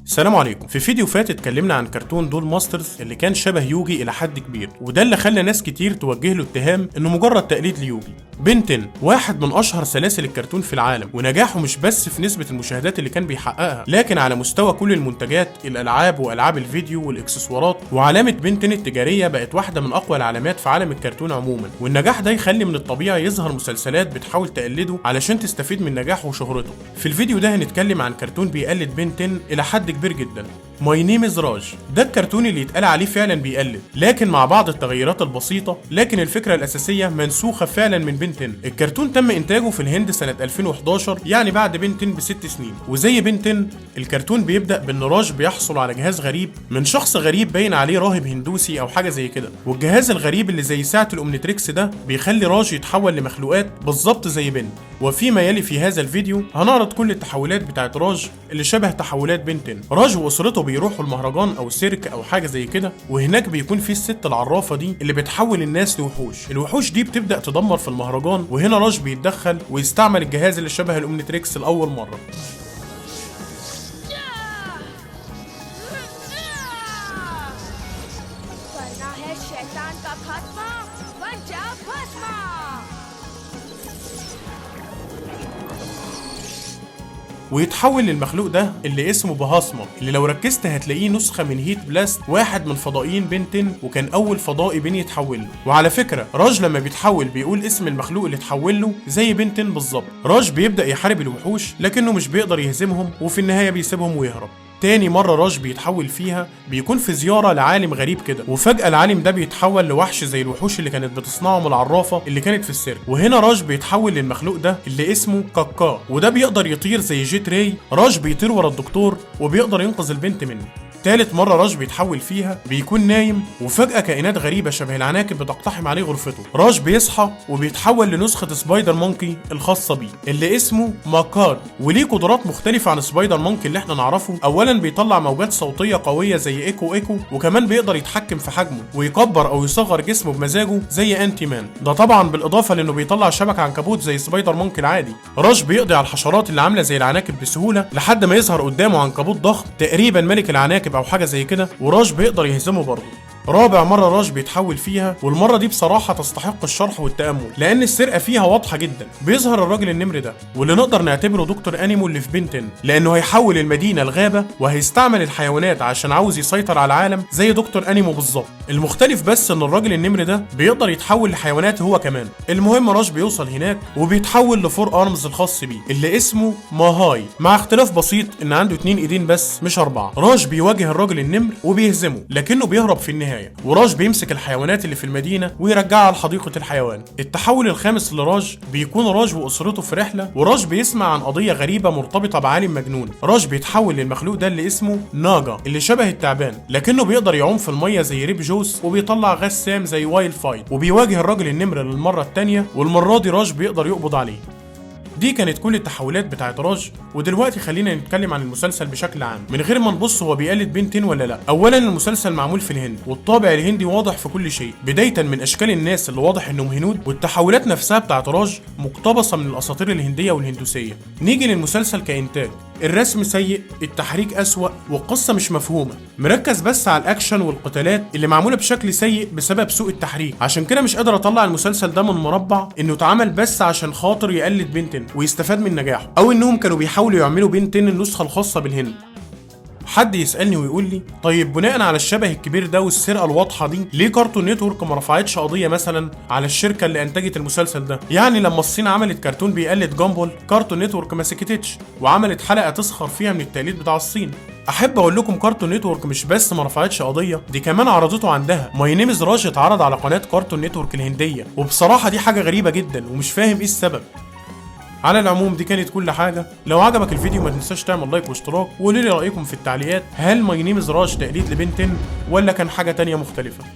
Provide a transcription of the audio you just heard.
السلام عليكم. في فيديو فات اتكلمنا عن كرتون دول ماسترز اللي كان شبه يوجي الى حد كبير، وده اللي خلى ناس كتير توجه له اتهام انه مجرد تقليد ليوجي. بن 10 واحد من اشهر سلاسل الكرتون في العالم، ونجاحه مش بس في نسبة المشاهدات اللي كان بيحققها، لكن على مستوى كل المنتجات، الالعاب والعاب الفيديو والاكسسوارات. وعلامة بن 10 التجارية بقت واحدة من اقوى العلامات في عالم الكرتون عموما، والنجاح ده يخلي من الطبيعي يظهر مسلسلات بتحاول تقلده علشان تستفيد من نجاحه وشهرته. في الفيديو ده هنتكلم عن كرتون بيقلد بن 10 الى حد كبير جدا. ماي نيم از راج، ده الكرتون اللي يتقال عليه فعلا بيقلد، لكن مع بعض التغيرات البسيطة، لكن الفكرة الأساسية منسوخة فعلا من بن 10. الكرتون تم إنتاجه في الهند سنة 2011، يعني بعد بن 10 ب6 سنين. وزي بن 10 الكرتون بيبدأ بإن راج بيحصل على جهاز غريب من شخص غريب باين عليه راهب هندوسي أو حاجة زي كده، والجهاز الغريب اللي زي ساعة الأومنيتريكس ده بيخلي راج يتحول لمخلوقات بالظبط زي بن. وفيما يلي في هذا الفيديو هنعرض كل التحولات بتاعت راج اللي شبه تحولات بن 10. راج وأسرته بيروحوا المهرجان او سيرك او حاجه زي كده، وهناك بيكون في الست العرافه دي اللي بتحول الناس لوحوش. الوحوش دي بتبدا تدمر في المهرجان، وهنا راج بيتدخل ويستعمل الجهاز اللي شبه الاومنيتريكس لاول مره. ويتحول للمخلوق ده اللي اسمه بهاسما، اللي لو ركزت هتلاقيه نسخه من هيت بلاست، واحد من فضائيين بن 10، وكان اول فضائي بن يتحول له. وعلى فكره راج لما بيتحول بيقول اسم المخلوق اللي اتحول له زي بن 10 بالظبط. راج بيبدا يحارب الوحوش لكنه مش بيقدر يهزمهم، وفي النهايه بيسيبهم ويهرب. تاني مرة راج بيتحول فيها بيكون في زيارة لعالم غريب كده، وفجأة العالم ده بيتحول لوحش زي الوحوش اللي كانت بتصنعهم العرافة اللي كانت في السيرك. وهنا راج بيتحول للمخلوق ده اللي اسمه كاكا، وده بيقدر يطير زي جيت راي. راج بيطير ورا الدكتور وبيقدر ينقذ البنت منه. تالت مرة راج بيتحول فيها بيكون نايم، وفجأة كائنات غريبة شبه العناكب بتقتحم عليه غرفته. راج بيصحى وبيتحول لنسخة سبايدر مونكي الخاصة بيه اللي اسمه ماكاد، وليه قدرات مختلفة عن سبايدر مونكي اللي احنا نعرفه. أولا بيطلع موجات صوتية قوية زي ايكو، وكمان بيقدر يتحكم في حجمه ويكبر أو يصغر جسمه بمزاجه زي انتي مان. ده طبعا بالإضافة لأنه بيطلع شبكة عنكبوت زي سبايدر مونكي العادي. راج بيقضي على الحشرات اللي عاملة زي العناكب بسهولة لحد ما يظهر قدامه عنكبوت ضخم تقريبا ملك العناكب او حاجه زي كده، وراج بيقدر يهزمه برضه. رابع مرة راج بيتحول فيها، والمرة دي بصراحة تستحق الشرح والتأمل لأن السرقة فيها واضحة جدا. بيظهر الراجل النمر ده واللي نقدر نعتبره دكتور أنيمو اللي في بن 10، لأنه هيحول المدينة لغابة وهيستعمل الحيوانات عشان عاوز يسيطر على العالم زي دكتور أنيمو بالظبط. المختلف بس إن الراجل النمر ده بيقدر يتحول لحيوانات هو كمان. المهم راج بيوصل هناك وبيتحول لفور أرمز الخاص بيه اللي اسمه ماهاي، مع اختلاف بسيط إن عنده 2 إيدين بس مش 4. راج بيواجه الراجل النمر وبيهزمه لكنه بيهرب في النهاية، وراج بيمسك الحيوانات اللي في المدينة ويرجعها لحديقة الحيوان. التحول الخامس لراج بيكون راج وأسرته في رحلة، وراج بيسمع عن قضية غريبة مرتبطة بعالم مجنون. راج بيتحول للمخلوق ده اللي اسمه ناجا اللي شبه التعبان، لكنه بيقدر يعوم في المية زي ريب جوس، وبيطلع غاز سام زي وايلد فايت. وبيواجه الراجل النمر للمرة التانية، والمرة دي راج بيقدر يقبض عليه. دي كانت كل التحولات بتاعت راج. ودلوقتي خلينا نتكلم عن المسلسل بشكل عام من غير ما نبص هو بيقلد بن 10 ولا لا. اولا المسلسل معمول في الهند، والطابع الهندي واضح في كل شيء، بدايه من اشكال الناس اللي واضح انهم هنود، والتحولات نفسها بتاعت راج مقتبسه من الاساطير الهنديه والهندوسيه. نيجي للمسلسل كانتاج، الرسم سيء، التحريك أسوأ، والقصة مش مفهومة، مركز بس على الأكشن والقتالات اللي معمولة بشكل سيء بسبب سوء التحريك. عشان كده مش قادر أطلع المسلسل ده من مربع إنه اتعمل بس عشان خاطر يقلد بن 10 ويستفاد من نجاحه، أو إنهم كانوا بيحاولوا يعملوا بن 10 النسخة الخاصة بالهند. حد يسألني ويقول لي طيب بناء على الشبه الكبير ده والسرقة الواضحة دي، ليه كارتون نتورك ما رفعتش قضية مثلا على الشركة اللي انتجت المسلسل ده؟ يعني لما الصين عملت كرتون بيقلد جامبل، كارتون نتورك ما سكتتش وعملت حلقة تسخر فيها من التقليد بتاع الصين. احب اقول لكم كارتون نتورك مش بس ما رفعتش قضية، دي كمان عرضته عندها. ماي نيم از راج اتعرض على قناة كارتون نتورك الهندية، وبصراحة دي حاجة غريبة جدا ومش فاهم ايه السبب. على العموم دي كانت كل حاجة. لو عجبك الفيديو ما تنساش تعمل لايك واشتراك، وقولوا لي رأيكم في التعليقات، هل ماي نيم از راج تقليد لبن 10 ولا كان حاجة تانية مختلفة؟